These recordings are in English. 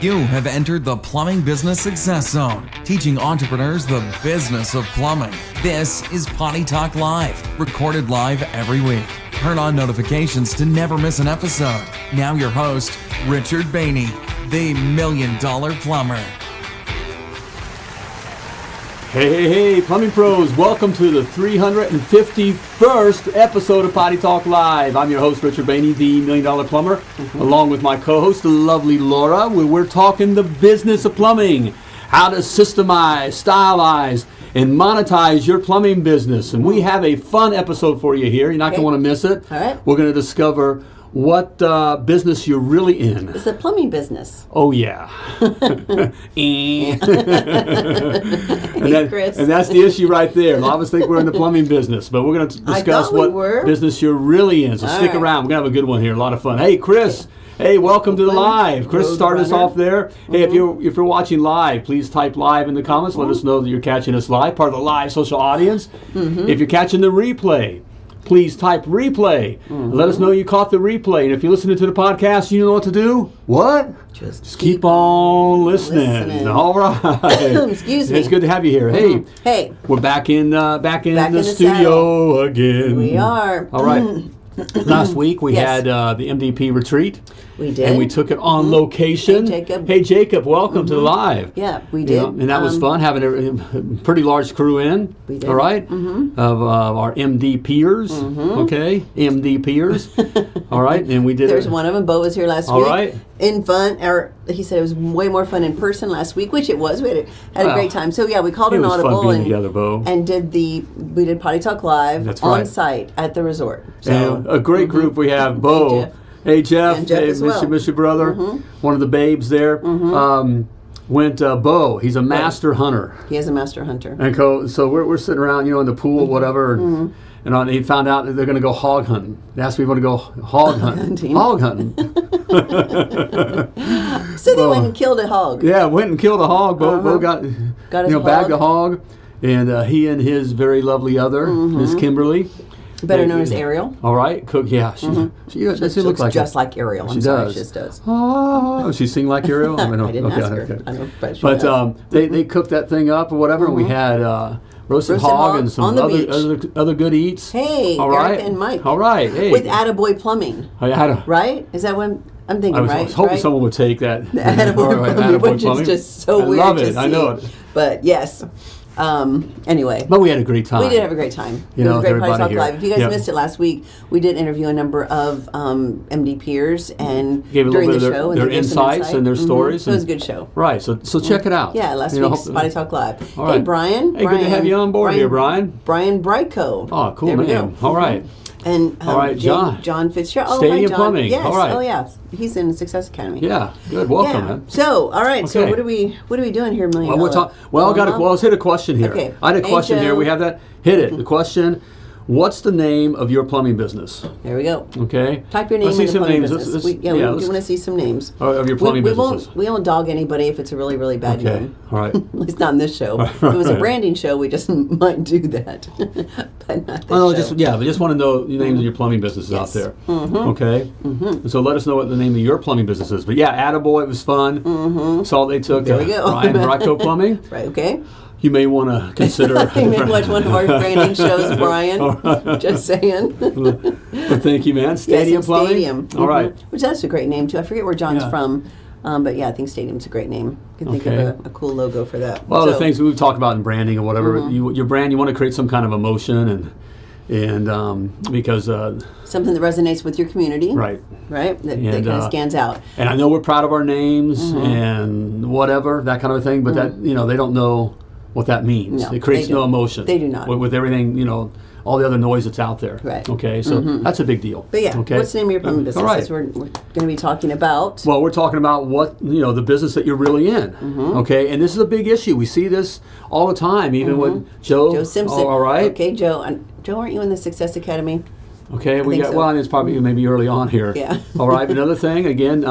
You have entered the Plumbing Business Success Zone, teaching entrepreneurs the business of plumbing. This is Potty Talk Live, recorded live every week. Turn on notifications to never miss an episode. Now your host, Richard Bainey, the $1 Million Plumber. Hey, plumbing pros, welcome to the 351st episode of Potty Talk Live. I'm your host, Richard Bainey, the $1 Million Plumber, along with my co-host, the lovely Laura, where we're talking the business of plumbing, how to systemize, stylize, and monetize your plumbing business. And we have a fun episode for you here. You're not going to want to miss it. All right. We're going to discover what business you're really in. It's a plumbing business. Oh, yeah. Chris. And that's the issue right there. A lot of us think we're in the plumbing business, but we're going to discuss what business you're really in. So stick around. We're going to have a good one here. A lot of fun. Hey, Chris. Hey, welcome to the live. Chris started us off there. Hey, if you're watching live, please type live in the comments. Let us know that you're catching us live, part of the live social audience. If you're catching the replay, please type replay. Let us know you caught the replay. And if you're listening to the podcast, you know what to do? What? Just keep on listening. All right. Excuse me. It's good to have you here. Hey, we're back in the studio again. We are. All right. Last week we had the MDP retreat. We did. And we took it on location. Hey, Jacob, welcome to the live. Yeah, we did. And that was fun, having a pretty large crew in. We did. All right. Of our MD peers. Okay. MD peers. All right. And we did. There's one of them. Bo was here last week. All right. In fun, or he said it was way more fun in person last week, which it was. We had a great time. So yeah, we called an audible fun being together, Bo. And we did Potty Talk Live on site at the resort. So and a great group we have. Bo. Hey Jeff. And Jeff as well. Miss your brother. One of the babes there. Went Bo. He's a master hunter. He is a master hunter. And so we're sitting around, in the pool, whatever. And he found out that they're going to go hog hunting. They asked me if we want to go hog hunting. Hog hunting. So they went and killed a hog. Yeah, went and killed a hog. Bo got his bagged a hog. And he and his very lovely other, Miss Kimberly. Better known as Ariel. All right, cook. Yeah, she looks like just like Ariel. She does. She just does. Oh, she sing like Ariel. I didn't ask her. Okay. I know, but they cooked that thing up or whatever. And we had roasted hog and some other good eats. Hey, all right. Eric and Mike. All right. Hey. With Attaboy Plumbing. Right? Is that what I'm thinking? I was hoping someone would take that. Attaboy Plumbing, which is just so weird. I love it. I know it. But yes. Anyway. But we had a great time. We did have a great time. It was a great Potty Talk Live. If you guys missed it last week, we did interview a number of MD peers and gave during the show. Their insights and their stories. So it was a good show. Right. So check it out. Yeah, last week's Potty Talk Live. All right. Hey, Brian. Hey, good to have you on board here, Brian. Brian Bryko. Oh, cool, man. All right. And all right, John Fitzgerald. Stadium Plumbing. Yes. All right. Oh, yeah. He's in the Success Academy. Yeah. Good. Welcome, man. So, all right. Okay. So, what are we doing here, $1 Million? Let's hit a question here. Okay. I had a question here. We have that. Hit it. The question. What's the name of your plumbing business? There we go. Okay. Type your name in the plumbing business. We want to see some names. Of your plumbing businesses. We won't dog anybody if it's a really, really bad name. All right. At least not in this show. If it was a branding show, we just might do that. But not this show. We just want to know the names of your plumbing businesses out there. Okay. So let us know what the name of your plumbing business is. But yeah, Attaboy, it was fun. Salt Lake took Brian Bryko Plumbing. Right, okay. You may want to consider. You may watch one of our branding shows, Brian. Just saying. Well, thank you, man. Stadium Plumbing. Stadium. All right. Which that's a great name too. I forget where John's from, but yeah, I think Stadium's a great name. You can think of a cool logo for that. Well, the things we've talked about in branding or whatever, your brand, you want to create some kind of emotion and because something that resonates with your community, right? That kind of stands out. And I know we're proud of our names and whatever that kind of thing, but that they don't know what that means. No, it creates no emotion. They do not. With everything, all the other noise that's out there. Right. Okay, so that's a big deal. But yeah, what's the name of your plumbing business? All right. We're going to be talking about. Well, we're talking about what, the business that you're really in. Okay, and this is a big issue. We see this all the time, even with Joe Simpson. All right. Okay, Joe. Joe, aren't you in the Success Academy? Okay, it's probably maybe early on here. Yeah. All right, another thing, again,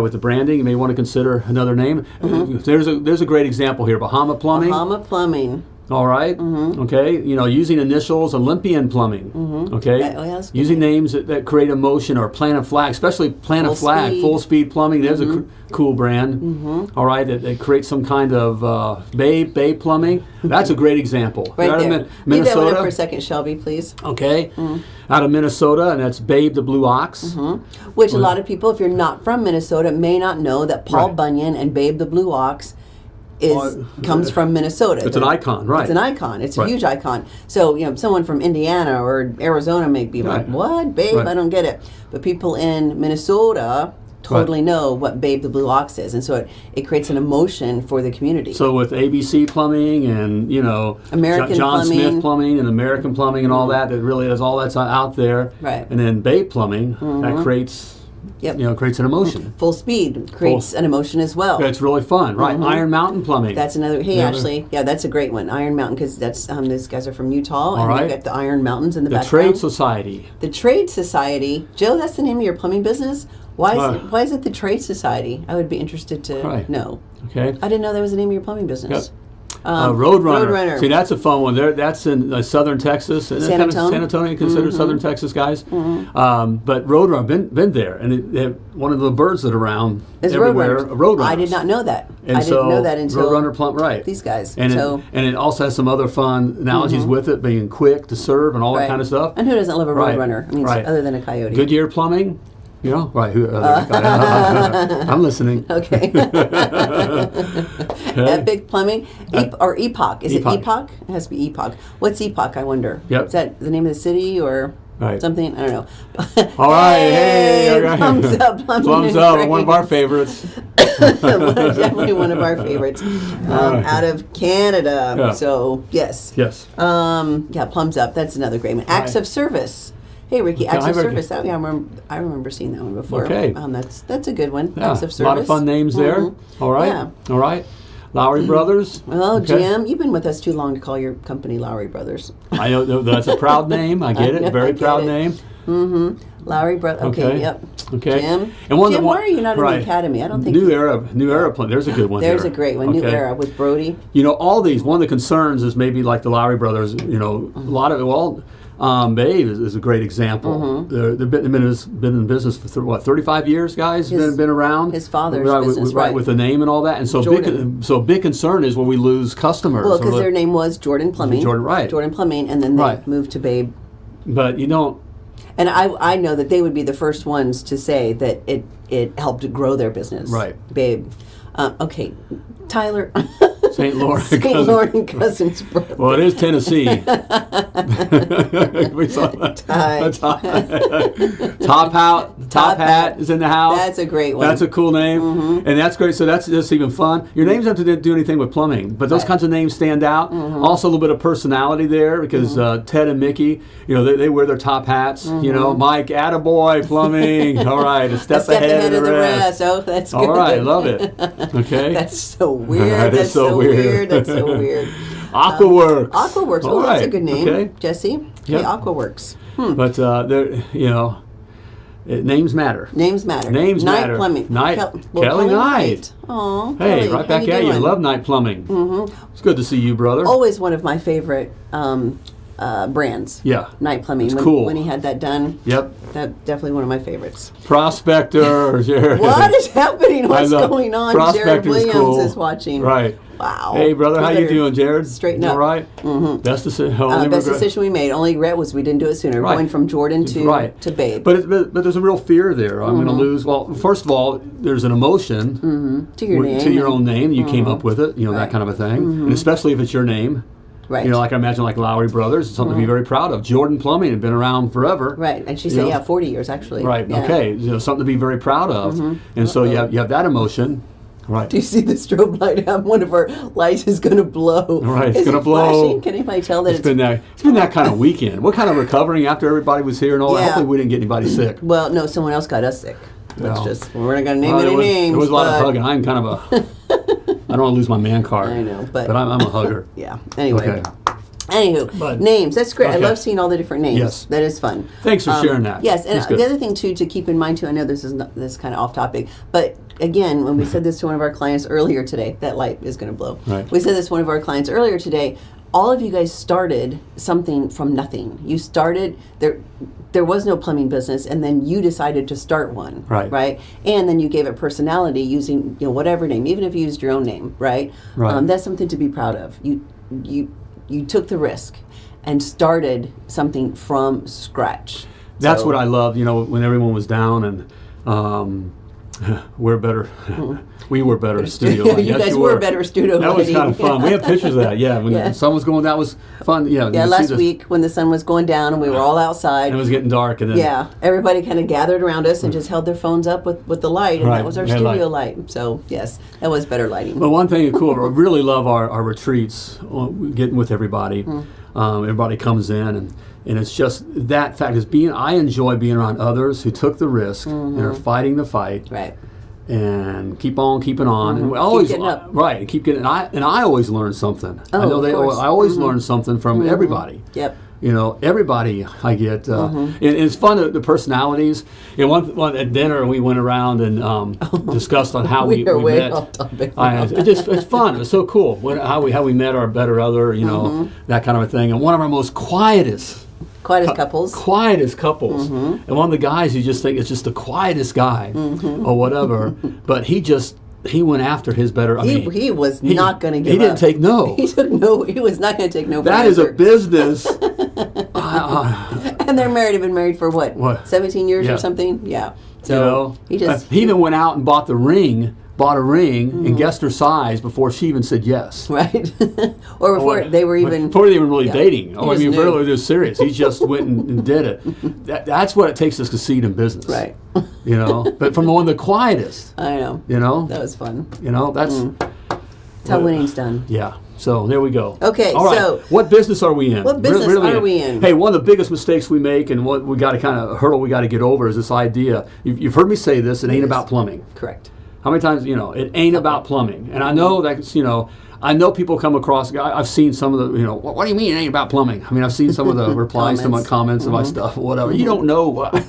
with the branding, you may want to consider another name. There's a great example here, Bahama Plumbing. Bahama Plumbing. All right. Okay. You know, using initials, Olympian Plumbing. Okay. Using names that create emotion, or Plant a Flag, especially Plant a Flag, Full Speed Plumbing. There's a cool brand. All right. That creates some kind of Babe Plumbing. That's a great example. Right there. Minnesota. Leave that one up for a second, Shelby, please. Okay. Out of Minnesota, and that's Babe the Blue Ox. Which a lot of people, if you're not from Minnesota, may not know that Paul Bunyan and Babe the Blue Ox comes from Minnesota. It's an icon, right? It's an icon. It's a huge icon. So, you know, someone from Indiana or Arizona may be like, "What, Babe? I don't get it." But people in Minnesota totally know what Babe the Blue Ox is, and so it creates an emotion for the community. So with ABC Plumbing and, you know, American John Plumbing. Smith Plumbing and American Plumbing and all that really is all that's out there. Right. And then Babe Plumbing that creates. You know, creates an emotion. Full Speed creates an emotion as well. It's really fun, right? Iron Mountain Plumbing. That's another. Hey, Ashley, that's a great one. Iron Mountain, because that's these guys are from Utah, and they've got the Iron Mountains in the background. The Trade Society. The Trade Society, Joe. That's the name of your plumbing business. Why is it the Trade Society? I would be interested to know. Okay. I didn't know that was the name of your plumbing business. Yep. Roadrunner. See, that's a fun one. That's in southern Texas. San Antonio. San Antonio considered southern Texas, guys. But Roadrunner, been there, and one of the birds that are around everywhere. Roadrunner. I did not know that. And I didn't know that until Roadrunner these guys. And it also has some other fun analogies with it, being quick to serve and all that kind of stuff. And who doesn't love a Roadrunner? I mean, other than a coyote. Goodyear Plumbing. You know, right? I'm listening. Okay. Epic Plumbing, or Epoch. Is it Epoch? It has to be Epoch. What's Epoch? I wonder. Yep. Is that the name of the city or something? I don't know. All right. Hey, thumbs up. Thumbs up. One of our favorites. Definitely one of our favorites. Out of Canada. Yeah. So yes. Yes. Plums Up. That's another great one. Acts of Service. Hey, Ricky, Acts of Service. I remember seeing that one before. Okay. That's a good one. Yeah. Acts of Service. A lot of fun names there. All right. Yeah. All right. Lowry Brothers. Well, Jim, you've been with us too long to call your company Lowry Brothers. I know that's a proud name. I get it. Very proud name. Lowry Brothers. Okay. Yep. Okay. Jim. And Jim, why are you not in the academy? I don't think. New Era Plumbing. There's a good one. There's a great one. New Era with Brody. You know, all these. One of the concerns is maybe like the Lowry Brothers. You know, a lot of Babe is a great example. They've been in business for 35 years, guys. Been around. His father's business, with the name and all that. And so big concern is when we lose customers. Well, because their name was Jordan Plumbing. Jordan Plumbing, and then they moved to Babe. But you don't. And I know that they would be the first ones to say that it helped grow their business. Right. Babe. Okay, Tyler. St. Lawrence Cousins brother. Well, it is Tennessee. We saw that. Top Hat is in the house. That's a great one. That's a cool name, and that's great. So that's just even fun. Your names don't have to do anything with plumbing, but those kinds of names stand out. Also, a little bit of personality there because Ted and Mickey, you know, they wear their top hats. You know, Mike, attaboy, plumbing. All right, a step ahead of the rest. Oh, that's good. All right, love it. Okay. That's so weird. That's so weird. That's so weird. Aquaworks. Aquaworks. Oh, that's a good name. Okay. Jesse. Okay, yep. Aquaworks. But names matter. Names matter. Names Night matter. Plumbing. Kelly Knight. Oh, hey, Kelly, right back at you. Love Night Plumbing. It's good to see you, brother. Always one of my favorite brands. Yeah. Night Plumbing. Cool. When he had that done. Yep. That's definitely one of my favorites. Prospector. What is happening? What's going on? Jared Williams is watching. Right. Wow. Hey, brother, how you doing, Jared? Straighten up. All right? Best decision we made. Only regret was we didn't do it sooner. Right. Going from Jordan to Babe. But there's a real fear there. I'm going to lose. Well, first of all, there's an emotion to your name. To your own name. You came up with it, that kind of a thing. And especially if it's your name. Right. You know, like I imagine like Lowry Brothers, it's something to be very proud of. Jordan Plumbing had been around forever. Right. And she said, 40 years actually. Right. Yeah. Okay. Something to be very proud of. And so you have that emotion. Right. Do you see the strobe light? One of our lights is going to blow. Right, it's going to blow. Flashing? Can anybody tell that it's been that kind of weekend? What kind of recovering after everybody was here and all that? Hopefully we didn't get anybody sick. Well, no, someone else got us sick. We're not going to name any names. There was a lot of hugging. I'm kind of I don't want to lose my man card. I know, but I'm a hugger. Yeah. Anyway. Okay. Anywho, names. That's great. Okay. I love seeing all the different names. Yes. That is fun. Thanks for sharing that. Yes, and the other thing, too, to keep in mind, too, I know this is kind of off topic, but again, when we said this to one of our clients earlier today, that light is going to blow. Right. We said this to one of our clients earlier today, all of you guys started something from nothing. You started there was no plumbing business, and then you decided to start one, right? And then you gave it personality using whatever name, even if you used your own name, right? That's something to be proud of. You took the risk and started something from scratch. That's what I loved. When everyone was down and. We're better. We were better at studio lighting. You guys were better at studio lighting. That was kind of fun. We have pictures of that. Yeah, when the sun was going, that was fun. Yeah. Last week when the sun was going down and we were all outside. And it was getting dark, and then everybody kind of gathered around us and just held their phones up with the light, and that was our studio light. So yes, that was better lighting. But one thing cool, I really love our retreats, getting with everybody. Everybody comes in and it's just that fact I enjoy being around others who took the risk and are fighting the fight. Right. And keep on keeping on, and we always keep getting up. Right. Keep getting. And I always learn something. Oh, I know I always learn something from everybody. Yep. Everybody I get. And it's fun the personalities. One at dinner we went around and discussed on how we met. Off topic. It's fun. It was so cool how we met our better other. That kind of a thing. And one of our most quietest couples. And one of the guys you just think is just the quietest guy or whatever, but he went after his better. He was not going to give up. He didn't take no. He was not going to take no. That is a business. And they're married. Have been married for what? 17 years or something. Yeah. So he even went out and bought a ring and guessed her size before she even said yes. Right. Or before they were really dating. Really, they were serious. He just went and did it. That's what it takes to succeed in business. Right. But from one of the quietest. I know. That was fun. That's how winning's done. Yeah. So there we go. Okay. All right. So what business are we in? What business are we in? Hey, one of the biggest mistakes we make, and what we got to kind of hurdle we got to get over is this idea. You've heard me say this. It ain't about plumbing. Correct. How many times, it ain't about plumbing. And I know that, I know people come across, I've seen some of the, what do you mean it ain't about plumbing? I've seen some of the replies to my comments of my stuff, whatever. You don't know what.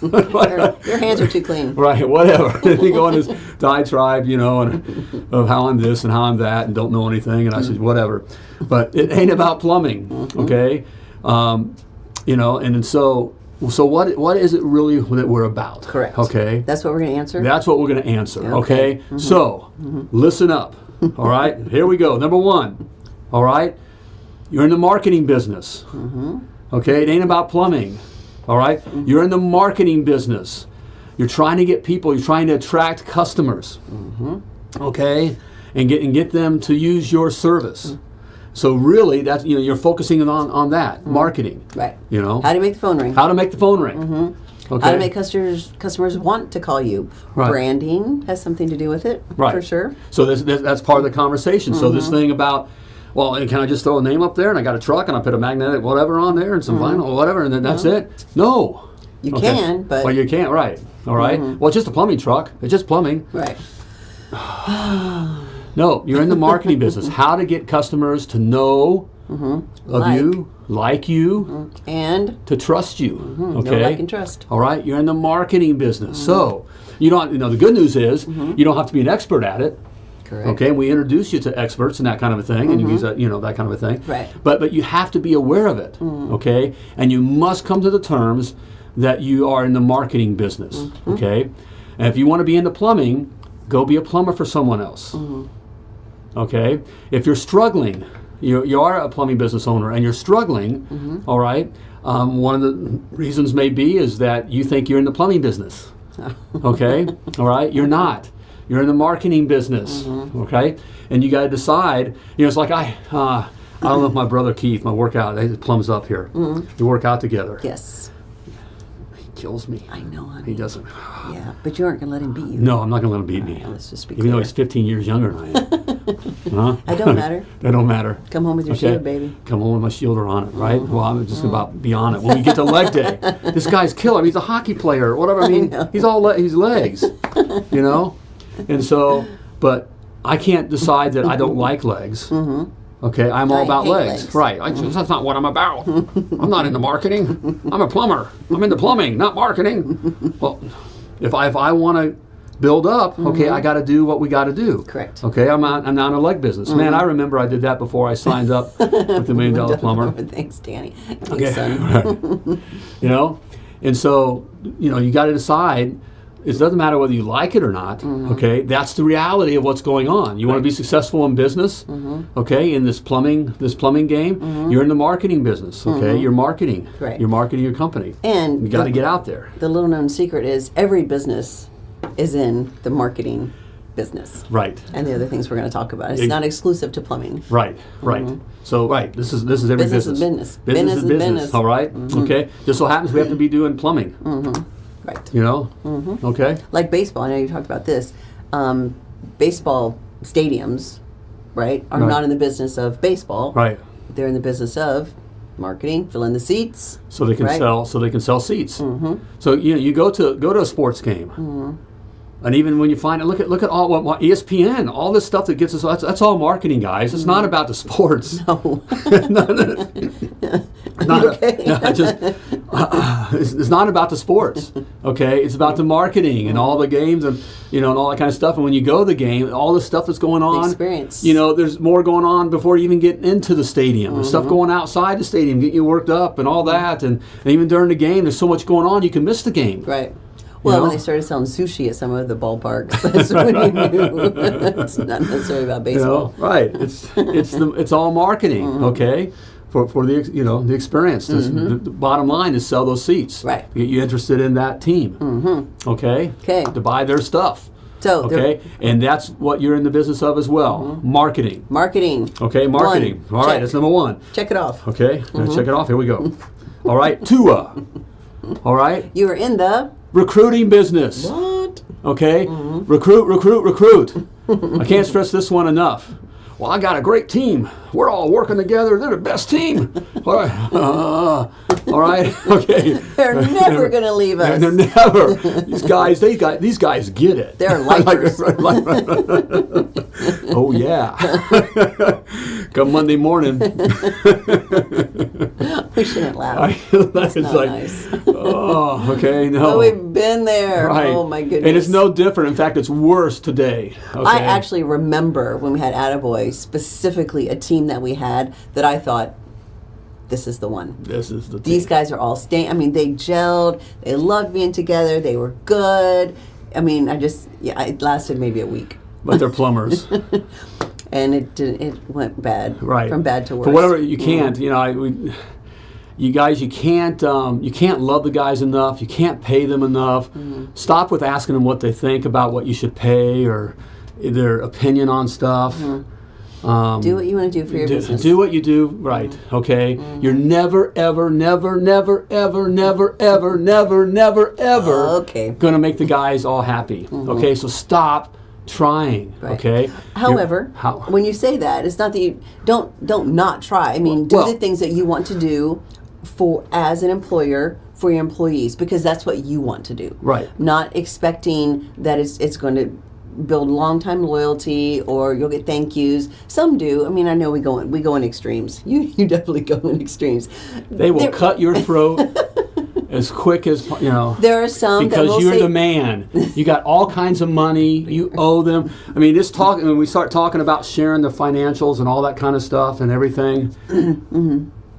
Your hands are too clean. Right, whatever. They go on this diatribe, and of how I'm this and how I'm that and don't know anything. And I said, whatever. But it ain't about plumbing, okay? And so what is it really that we're about? Correct. Okay. That's what we're going to answer? That's what we're going to answer, okay? So, listen up, all right? Here we go. Number one, all right? You're in the marketing business, okay? It ain't about plumbing, all right? You're in the marketing business. You're trying to get people, you're trying to attract customers, okay? And get them to use your service. So really, that's you're focusing on that marketing, right? How to make the phone ring. How to make the phone ring. Okay. How to make customers want to call you. Right. Branding has something to do with it, for sure. So that's part of the conversation. So this thing about, well, can I just throw a name up there and I got a truck and I put a magnetic whatever on there and some vinyl or whatever and then that's it? No. You can, but well, you can't. Right. All right. Well, it's just a plumbing truck. It's just plumbing. Right. No, you're in the marketing business. How to get customers to know of you, like you, and to trust you. Okay, know, like, and trust. All right, you're in the marketing business. So you don't. The good news is you don't have to be an expert at it. Correct. Okay, we introduce you to experts and that kind of a thing, and you use that, that kind of a thing. Right. But you have to be aware of it. Okay, and you must come to the terms that you are in the marketing business. Okay, and if you want to be into plumbing, go be a plumber for someone else. Okay, if you're struggling, you are a plumbing business owner and you're struggling, all right, one of the reasons may be is that you think you're in the plumbing business. Okay, all right, you're not. You're in the marketing business, okay, and you got to decide. It's like I don't know if my brother Keith, my workout, he plumbs up here. We work out together. Yes. Kills me. I know, honey. He doesn't. Yeah, but you aren't going to let him beat you. No, I'm not going to let him beat me. Let's just be Even though he's 15 years younger than I am. That don't matter. That don't matter. Come home with your shield, baby. Come home with my shielder on it, right? Well, I'm just about to be on it. When we get to leg day, this guy's killer. He's a hockey player, whatever. I mean, he's he's legs, And so, but I can't decide that I don't like legs. Okay, I'm all about legs. Right. That's not what I'm about. I'm not into marketing. I'm a plumber. I'm into plumbing, not marketing. Well, if I want to build up, okay, I got to do what we got to do. Correct. Okay, I'm not in a leg business. Man, I remember I did that before I signed up with the $1 Million Plumber. Thanks, Danny. Thanks, Okay. son. You know, and so, you know, you got to decide. It doesn't matter whether you like it or not, okay? That's the reality of what's going on. You want to be successful in business, okay, in this plumbing game, you're in the marketing business, okay? You're marketing. Right. You're marketing your company. And you got to get out there. The little known secret is every business is in the marketing business. Right. And the other things we're going to talk about. It's not exclusive to plumbing. Right. So this is every business. Business is business. Business is business. All right. Okay. Just so happens we have to be doing plumbing. Right. You know? Okay. Like baseball, I know you talked about this. Baseball stadiums, right, are not in the business of baseball. Right. They're in the business of marketing, fill in the seats. So they can sell. So they can sell seats. So you go to a sports game. And even when you find it, look at all what ESPN, all this stuff that gets us. That's all marketing, guys. It's not about the sports. No. It's not about the sports. Okay, it's about the marketing and all the games and and all that kind of stuff. And when you go to the game, all the stuff that's going on, the experience. There's more going on before you even get into the stadium. There's stuff going outside the stadium, getting you worked up and all that. And even during the game, there's so much going on, you can miss the game. Right. Well, when they started selling sushi at some of the ballparks, that's when you knew it's not necessarily about baseball. Right. It's all marketing. Okay. For the the experience. The bottom line is sell those seats. Right. To get you interested in that team. Okay. Okay. To buy their stuff. So okay, and that's what you're in the business of as well. Marketing. Marketing. Okay, marketing. All right, that's number one. Check it off. Okay, check it off. Here we go. All right, Tua. All right. You are in the recruiting business. What? Okay, recruit. I can't stress this one enough. Well, I got a great team. We're all working together. They're the best team. All right. All right. Okay. They're never going to leave us. They're never. These guys get it. They're lifers. Oh yeah. Come Monday morning. We shouldn't laugh. That's not nice. Oh, okay. No. But we've been there. Right. Oh my goodness. And it's no different. In fact, it's worse today. Okay? I actually remember when we had Attaboy, specifically a team that we had that I thought, this is the one. This is the team. These guys are all staying. I mean, they gelled. They loved being together. They were good. I mean, it lasted maybe a week. But they're plumbers. And it went bad. Right. From bad to worse. For whatever, you can't, you guys, you can't love the guys enough. You can't pay them enough. Stop with asking them what they think about what you should pay or their opinion on stuff. Do what you want to do for your business. Do what you do, right, okay? You're never, ever, never, never, ever, never, ever, never, never, ever going to make the guys all happy, okay? So stop trying, okay? However, when you say that, it's not that you don't not try. I mean, do the things that you want to do as an employer for your employees, because that's what you want to do. Right. Not expecting that it's going to build long-time loyalty or you'll get thank yous. Some do. I mean, I know we go in extremes. You definitely go in extremes. They will cut your throat as quick as There are some because you're the man. You got all kinds of money. You owe them. I mean, when we start talking about sharing the financials and all that kind of stuff and everything.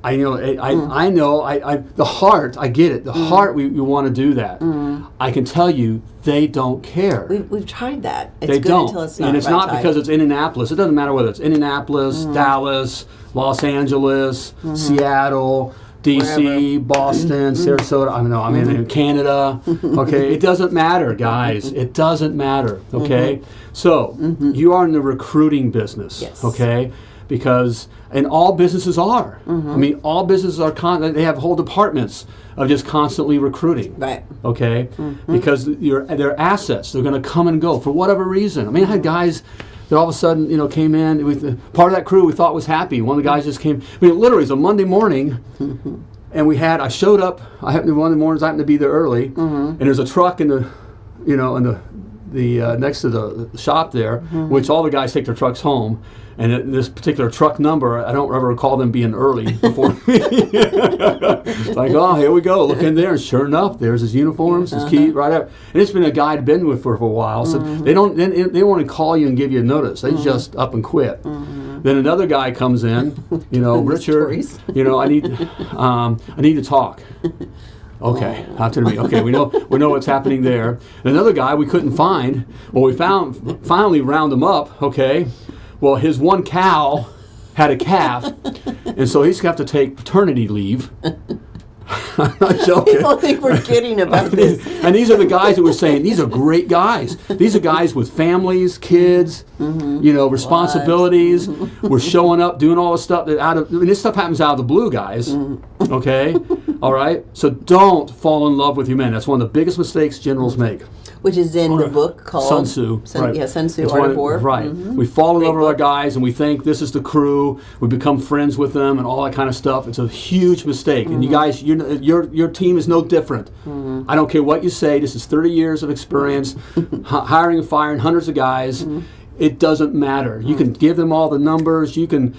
I know. The heart. I get it. The heart. We want to do that. I can tell you, they don't care. We've tried that. It's they good don't. Until it's not. And it's not because it's Indianapolis. It doesn't matter whether it's Indianapolis, Dallas, Los Angeles, Seattle, D.C., Boston, Sarasota. I don't know. I mean, in Canada. Okay, it doesn't matter, guys. It doesn't matter. Okay, so you are in the recruiting business. Yes. Okay. Because, and all businesses are. I mean, all businesses are, they have whole departments of just constantly recruiting. Right. Okay? Because they're assets. They're going to come and go for whatever reason. I mean, I had guys that all of a sudden, came in. Part of that crew we thought was happy. One of the guys just came. I mean, literally, it was a Monday morning. And I showed up. One of the mornings I happened to be there early. And there's a truck in the next to the shop there, which all the guys take their trucks home. And this particular truck number, I don't ever recall them being early before me. It's like, oh, here we go. Look in there, and sure enough, there's his uniforms, his key, right there. And it's been a guy I'd been with for a while, so they don't want to call you and give you a notice. They just up and quit. Then another guy comes in, Richard, I need to talk. Okay, after me. Okay, we know what's happening there. Another guy we couldn't find. Well, we finally round him up. Okay. Well, his one cow had a calf, and so he's going to have to take paternity leave. I'm not joking. People think we're kidding about this. And these are the guys that were saying, these are great guys. These are guys with families, kids, responsibilities. We're showing up, doing all this stuff. This stuff happens out of the blue, guys. Okay? All right? So don't fall in love with your men. That's one of the biggest mistakes generals make. Which is in the book called Sun Tzu. Right. Yeah, Sun Tzu, Art of War. Right. We fall in love with our guys, and we think this is the crew. We become friends with them, and all that kind of stuff. It's a huge mistake. And you guys, your team is no different. I don't care what you say. This is 30 years of experience, hiring and firing hundreds of guys. It doesn't matter. You can give them all the numbers. You can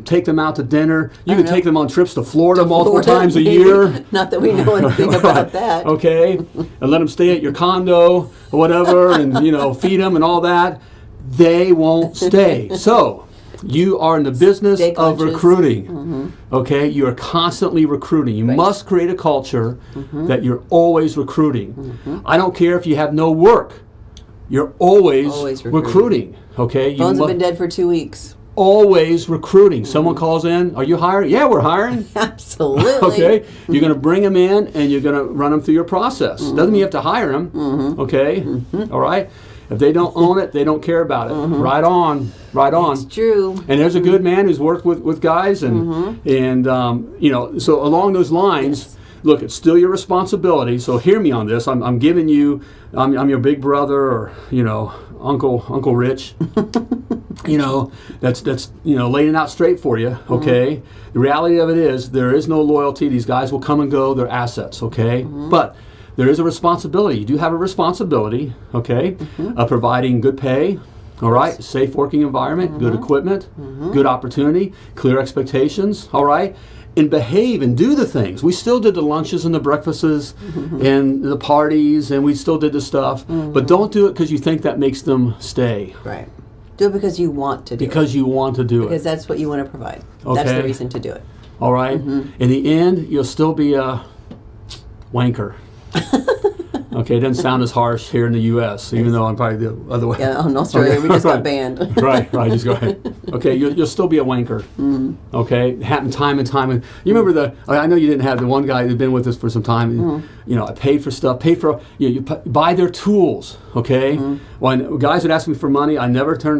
take them out to dinner. You can take them on trips to Florida multiple times a year. Not that we know anything about that. Okay, and let them stay at your condo or whatever, and feed them and all that. They won't stay. So you are in the business of recruiting. Okay, you are constantly recruiting. You must create a culture that you're always recruiting. I don't care if you have no work. You're always recruiting. Okay, Phones have been dead for 2 weeks. Always recruiting. Someone calls in, are you hiring? Yeah, we're hiring. Absolutely. Okay, you're going to bring them in and you're going to run them through your process. Doesn't mean you have to hire them. Okay, all right. If they don't own it, they don't care about it. Right on. It's true. And there's a good man who's worked with guys, and so along those lines. Look, it's still your responsibility. So hear me on this. I'm giving you. I'm your big brother, or Uncle Rich. That's laying it out straight for you. Okay. The reality of it is there is no loyalty. These guys will come and go. They're assets. Okay. But there is a responsibility. You do have a responsibility. Okay. Of providing good pay. All right. Safe working environment. Good equipment. Good opportunity. Clear expectations. All right. And behave and do the things. We still did the lunches and the breakfasts and the parties, and we still did the stuff. But don't do it because you think that makes them stay. Right. Do it because you want to do it. Because you want to do it. Because that's what you want to provide. Okay. That's the reason to do it. All right. In the end, you'll still be a wanker. Okay, it doesn't sound as harsh here in the U.S., even though I'm probably the other way. Yeah, in Australia, we just got banned. Right, just go ahead. Okay, you'll still be a wanker. Okay, it happened time and time. And you remember I know you didn't have the one guy who'd been with us for some time. I paid for stuff, you buy their tools, okay? When guys would ask me for money, I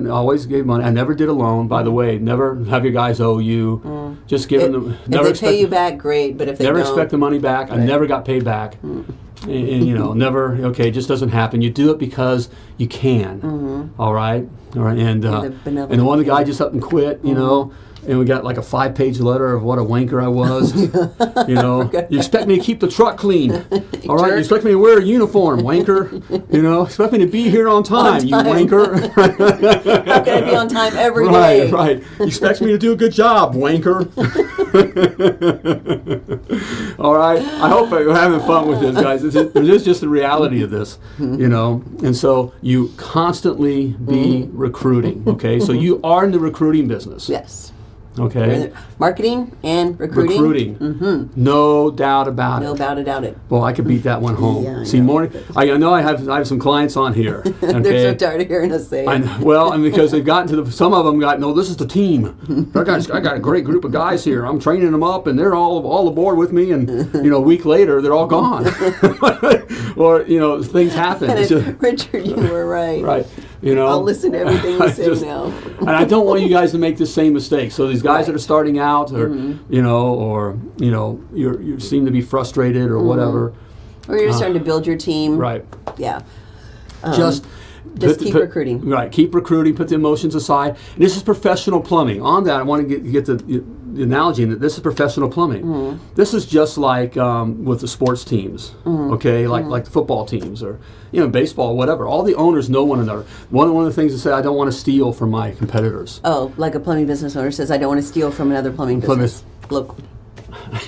always gave money. I never did a loan, by the way. Never have your guys owe you. Just give them. If they pay you back, great, but if they never don't. Never expect the money back. Right. I never got paid back. And never, it just doesn't happen. You do it because you can. All right? And the one guy just up and quit, and we got like a 5-page letter of what a wanker I was. You expect me to keep the truck clean. All right? You expect me to wear a uniform, wanker. Expect me to be here on time, you wanker. How can I be on time every day? Right. You expect me to do a good job, wanker. All right. I hope you're having fun with this, guys. This is just the reality of this, And so you constantly be recruiting, okay? So you are in the recruiting business. Yes. Okay. Marketing and recruiting. No doubt about it. No doubt about it. Well, I could beat that one home. I know I have some clients on here. Okay? They're so tired of hearing us say it. And because they've gotten to some of them this is the team. I got a great group of guys here. I'm training them up, and they're all aboard with me. And a week later, they're all gone. Or things happen. Richard, you were right. Right. I'll listen to everything you say now. And I don't want you guys to make the same mistake. So these guys that are starting out, or you seem to be frustrated or whatever, or you're starting to build your team. Right. Yeah. Just Just keep recruiting. Right, keep recruiting, put the emotions aside. And this is professional plumbing. On that, I want to get the analogy that this is professional plumbing. This is just like with the sports teams, okay, like the football teams or baseball, whatever. All the owners know one another. One of the things they say, I don't want to steal from my competitors. Oh, like a plumbing business owner says, I don't want to steal from another plumbing business. Local.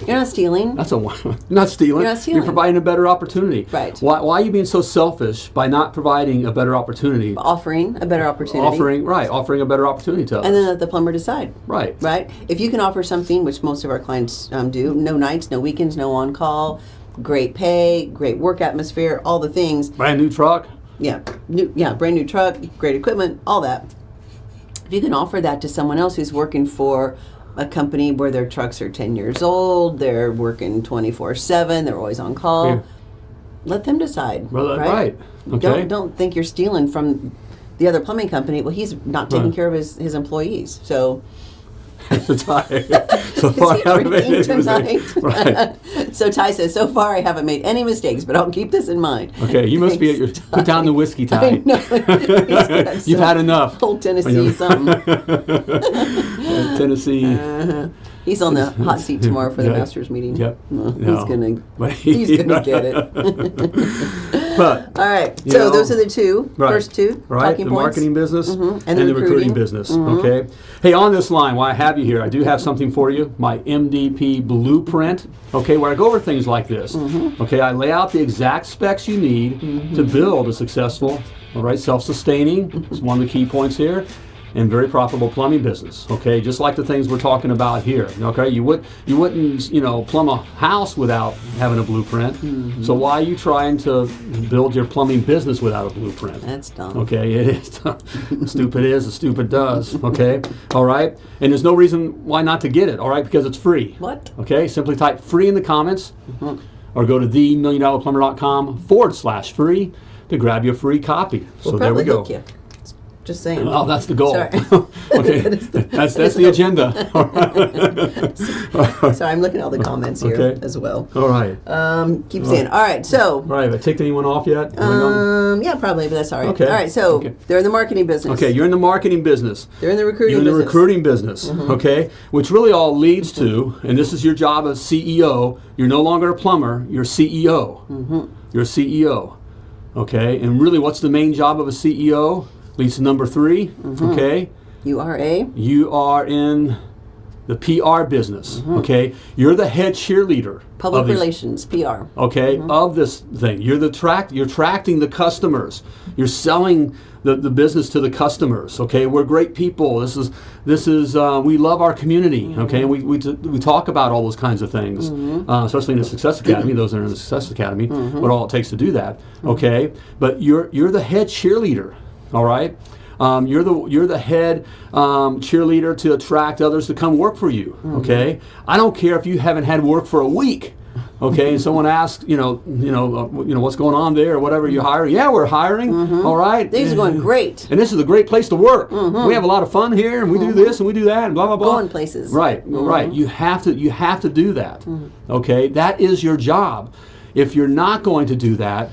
You're not stealing. That's you're not stealing. You're not stealing. You're providing a better opportunity. Right. Why are you being so selfish by not providing a better opportunity? Offering a better opportunity. Offering a better opportunity to us. And then let the plumber decide. Right. Right? If you can offer something, which most of our clients do, no nights, no weekends, no on-call, great pay, great work atmosphere, all the things. Brand new truck. Yeah. Brand new truck, great equipment, all that. If you can offer that to someone else who's working for a company where their trucks are 10 years old, they're working 24/7, they're always on call. Yeah. Let them decide. Well, right. Okay. Don't think you're stealing from the other plumbing company. Well, he's not taking care of his employees. So so far I haven't made any mistakes. Right. So Ty says, so far I haven't made any mistakes, but I'll keep this in mind. Okay, you must be at your put down the whiskey, Ty. You've had enough. Old Tennessee something. Tennessee. He's on the hot seat tomorrow for the Masters meeting. Yep. He's gonna get it. But all right. So those are the first two the talking points. Marketing business and the recruiting business. Okay. Hey, on this line, while I have you here, I do have something for you. My MDP blueprint. Okay, where I go over things like this. Okay, I lay out the exact specs you need to build a successful, self-sustaining. It's one of the key points here. And very profitable plumbing business, okay? Just like the things we're talking about here, okay? You wouldn't, plumb a house without having a blueprint. So why are you trying to build your plumbing business without a blueprint? That's dumb. Okay, it is dumb. Stupid is, the stupid does, okay? All right? And there's no reason why not to get it, all right? Because it's free. What? Okay, simply type free in the comments or go to themilliondollarplumber.com/free to grab your free copy. So there we go. Just saying. Oh, that's the goal. Sorry. Okay, that's the agenda. So I'm looking at all the comments here as well. All right. Keep saying. All right. So. All right. Have I ticked anyone off yet? Yeah, probably, but that's all right. Okay. All right. So they're in the marketing business. Okay, you're in the marketing business. They're in the recruiting. You're in the recruiting business. Okay, which really all leads to, and this is your job as CEO. You're no longer a plumber. You're CEO. You're a CEO. Okay, and really, what's the main job of a CEO? Leads to number 3, okay? You are in the PR business, okay? You're the head cheerleader. Public relations, PR. Okay, of this thing. You're attracting the customers. You're selling the business to the customers, okay? We're great people. This is we love our community, okay? And we talk about all those kinds of things, especially in the Success Academy, those that are in the Success Academy, what all it takes to do that, okay? But you're the head cheerleader. All right, you're the head cheerleader to attract others to come work for you. Okay, I don't care if you haven't had work for a week. Okay, and someone asks, what's going on there or whatever. You're hiring? Yeah, we're hiring. All right, things are going great. And this is a great place to work. We have a lot of fun here, and we do this and we do that, and blah blah blah. Going places. Right, right. You have to do that. Okay, that is your job. If you're not going to do that,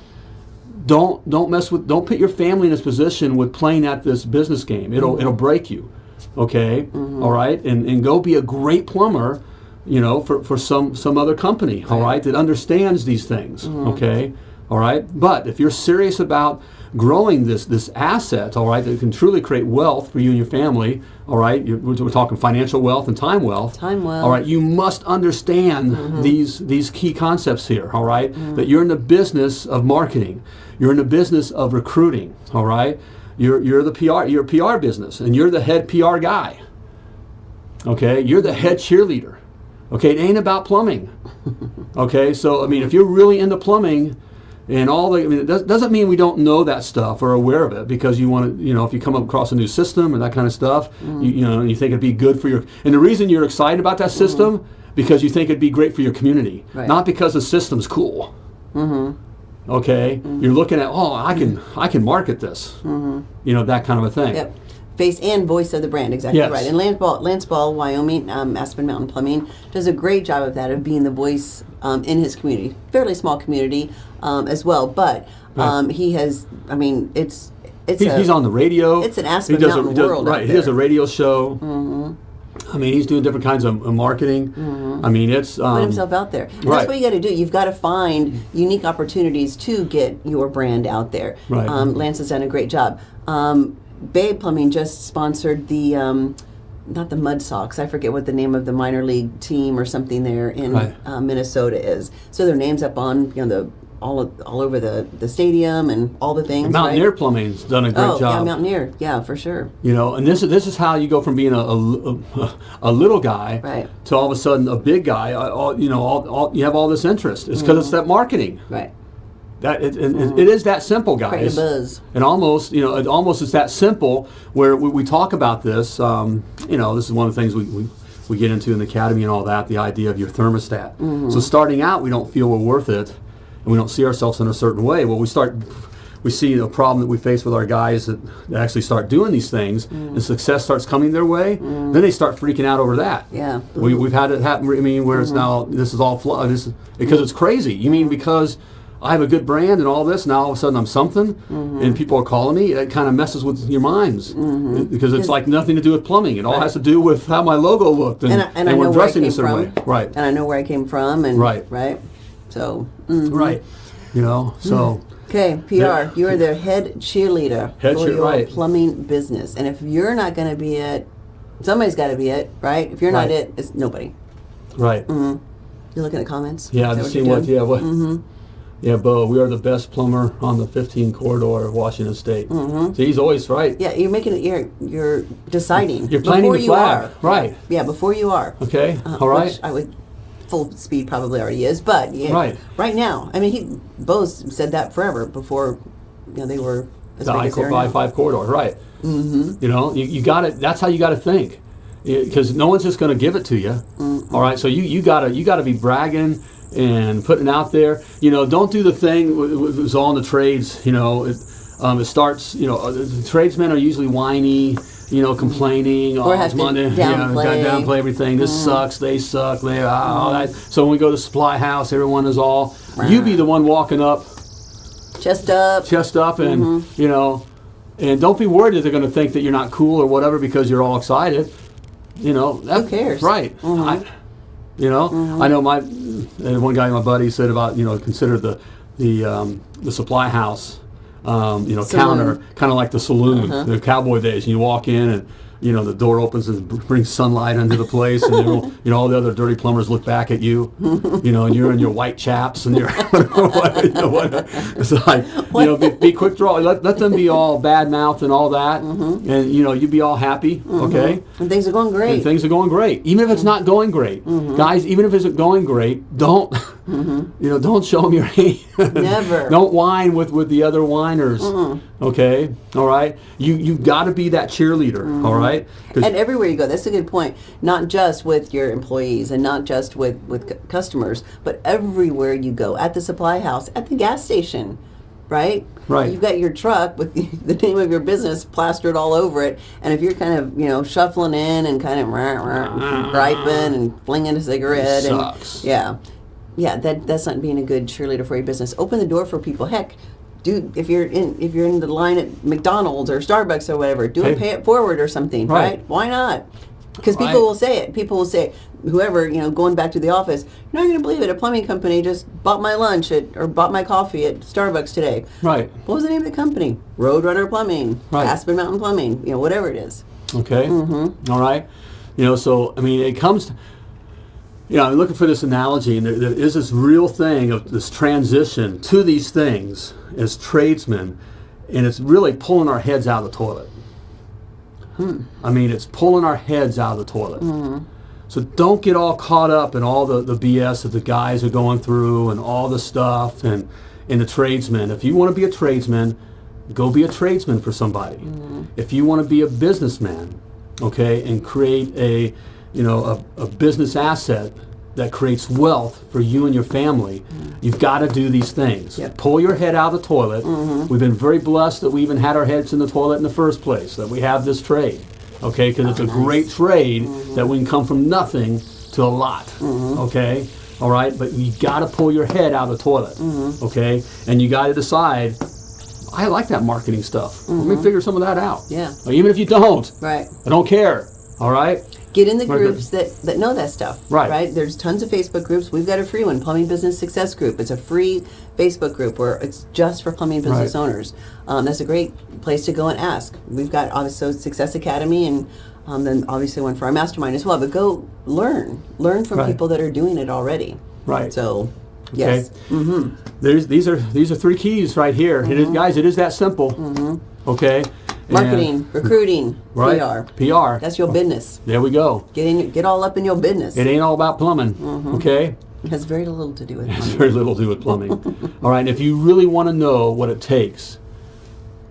don't put your family in this position with playing at this business game. It'll break you. Okay? All right? And go be a great plumber, for some other company, all right, that understands these things. Okay? All right? But if you're serious about growing this asset, all right, that can truly create wealth for you and your family, all right, we're talking financial wealth and time wealth. All right, you must understand these key concepts here, all right, that you're in the business of marketing. You're in the business of recruiting, all right? You're the PR, you're a PR business, and you're the head PR guy. Okay, you're the head cheerleader. Okay, it ain't about plumbing. Okay, so if you're really into plumbing and it doesn't mean we don't know that stuff or aware of it, because you want to, if you come across a new system or that kind of stuff, you think it'd be good for and the reason you're excited about that system, because you think it'd be great for your community, not because the system's cool. Okay, you're looking at, I can market this, that kind of a thing. Yep. Face and voice of the brand, exactly right. And Lance Ball, Wyoming, Aspen Mountain Plumbing, does a great job of that, of being the voice in his community. Fairly small community as well, but he has, it's he's on the radio. It's an Aspen Mountain world. Right, he does a radio show. I mean, he's doing different kinds of marketing. I mean, it's put himself out there. And that's what you got to do. You've got to find unique opportunities to get your brand out there. Right. Lance has done a great job. Babe Plumbing just sponsored the not the Mud Sox. I forget what the name of the minor league team or something there in Minnesota is. So their name's up on all over the stadium and all the things. Mountaineer Plumbing's done a great job. Yeah, Mountaineer. Yeah, for sure. And this is how you go from being a little guy to all of a sudden a big guy. You have all this interest. It's because it's that marketing. Right. That it is that simple, guys. Create a buzz. And almost is that simple where we talk about this. This is one of the things we get into in the academy and all that. The idea of your thermostat. So starting out, we don't feel we're worth it. And we don't see ourselves in a certain way. Well, we see a problem that we face with our guys that actually start doing these things, and success starts coming their way. Then they start freaking out over that. Yeah, we've had it happen. I mean, where it's now this is all because it's crazy. You mean because I have a good brand and all this, now all of a sudden I'm something, and people are calling me. It kind of messes with your minds because it's like nothing to do with plumbing. It all has to do with how my logo looked and we're dressing a certain way. Right. And I know where I came from. And right. So. Right. So. Okay, PR. You're the head cheerleader for your plumbing business, and if you're not going to be it, somebody's got to be it, right? If you're not it, it's nobody. Right. You're looking at comments. Yeah, I've seen what. Yeah, what. Yeah, Bo, we are the best plumber on the 15 corridor of Washington State. So he's always right. Yeah, you're making it. You're deciding. You're planting the flag. Right. Yeah, before you are. Okay. All right. Which I would. Full speed probably already is, but right now. I mean, Bo's said that forever before. They were as the I-5 corridor, right? You got it. That's how you got to think, because no one's just going to give it to you. All right, so you got to be bragging and putting it out there. Don't do the thing with all in the trades. It starts. The tradesmen are usually whiny. Complaining, or have to downplay everything. This sucks, they suck, all that. So when we go to the supply house, everyone is all, you be the one walking up, chest up, and and don't be worried that they're going to think that you're not cool or whatever because you're all excited. Who cares? Right. I know one guy, my buddy, said about consider the supply house. Counter, kind of like the saloon, the cowboy days. And you walk in and, the door opens and brings sunlight into the place, and all the other dirty plumbers look back at you, and you're in your white chaps and you're, it's like, be quick draw. Let them be all bad mouth and all that, and you be all happy, okay? And things are going great. And things are going great, even if it's not going great, guys. Even if it's going great, don't. Don't show them your hand. Never. Don't whine with the other whiners. Okay? All right? You got to be that cheerleader. All right? And everywhere you go, that's a good point. Not just with your employees and not just with customers, but everywhere you go. At the supply house, at the gas station, right? Right. You've got your truck with the name of your business plastered all over it, and if you're kind of shuffling in and kind of griping and flinging a cigarette, sucks. Yeah, that's not being a good cheerleader for your business. Open the door for people. Heck, if you're in the line at McDonald's or Starbucks or whatever, pay it forward or something, right? Why not? Because people will say it. People will say, whoever, going back to the office, you're not going to believe it. A plumbing company just bought my lunch or bought my coffee at Starbucks today. Right. What was the name of the company? Roadrunner Plumbing, Aspen Mountain Plumbing, whatever it is. Okay. All right. So I mean, it comes to, I'm looking for this analogy, and there is this real thing of this transition to these things as tradesmen, and it's really pulling our heads out of the toilet. I mean, it's pulling our heads out of the toilet. So don't get all caught up in all the BS that the guys are going through and all the stuff and the tradesmen. If you want to be a tradesman, go be a tradesman for somebody. If you want to be a businessman, okay, and create a business asset that creates wealth for you and your family, you've got to do these things. Yep. Pull your head out of the toilet. We've been very blessed that we even had our heads in the toilet in the first place, that we have this trade, okay, because it's a great trade that we can come from nothing to a lot, okay, all right, but you got to pull your head out of the toilet, okay, and you got to decide, I like that marketing stuff. Let me figure some of that out. Yeah. Or even if you don't, Right. I don't care. All right. Get in the groups that know that stuff. Right. There's tons of Facebook groups. We've got a free one, Plumbing Business Success Group. It's a free Facebook group where it's just for plumbing business owners. That's a great place to go and ask. We've got obviously Success Academy and then obviously one for our mastermind as well. But go learn from people that are doing it already. Right. So, yes. Okay. These are 3 keys right here. It is, guys. It is that simple. Okay. Marketing, recruiting, PR. PR. That's your business. There we go. Get all up in your business. It ain't all about plumbing. Okay. It has very little to do with plumbing. It has very little to do with plumbing. All right. And if you really want to know what it takes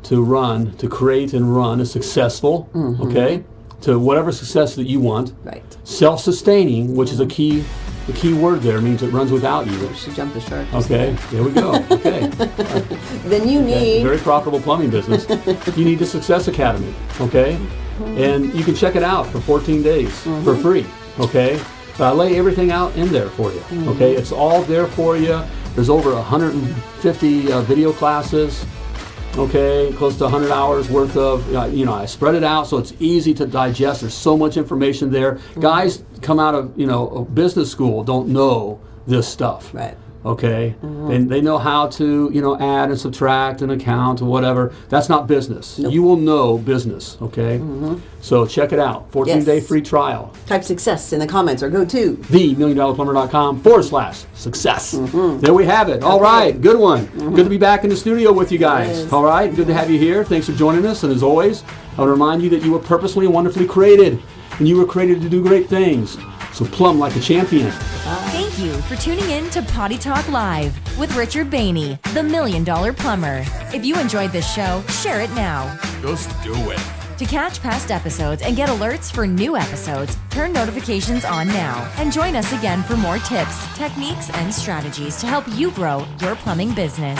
to create and run a successful, okay, to whatever success that you want. Right. Self-sustaining, which is the key word there, means it runs without you. She jumped the shark. Okay, there we go. Okay. Then you need... Very profitable plumbing business. You need the Success Academy, okay? And you can check it out for 14 days for free, okay? But I lay everything out in there for you, okay? It's all there for you. There's over 150 video classes, okay, close to 100 hours worth of, I spread it out so it's easy to digest. There's so much information there. Guys come out of, a business school don't know this stuff. Right. Okay, and they know how to, add and subtract and account and whatever. That's not business. Nope. You will know business, okay? So check it out. 14-day free trial. Type success in the comments or go to themilliondollarplumber.com/success. There we have it. All right, good one. Good to be back in the studio with you guys. Yes. All right, good to have you here. Thanks for joining us. And as always, I want to remind you that you were purposefully and wonderfully created, and you were created to do great things. So plumb like a champion. Thank you for tuning in to Potty Talk Live with Richard Bainey, the $1 Million Plumber. If you enjoyed this show, share it now. Just do it. To catch past episodes and get alerts for new episodes, turn notifications on now and join us again for more tips, techniques, and strategies to help you grow your plumbing business.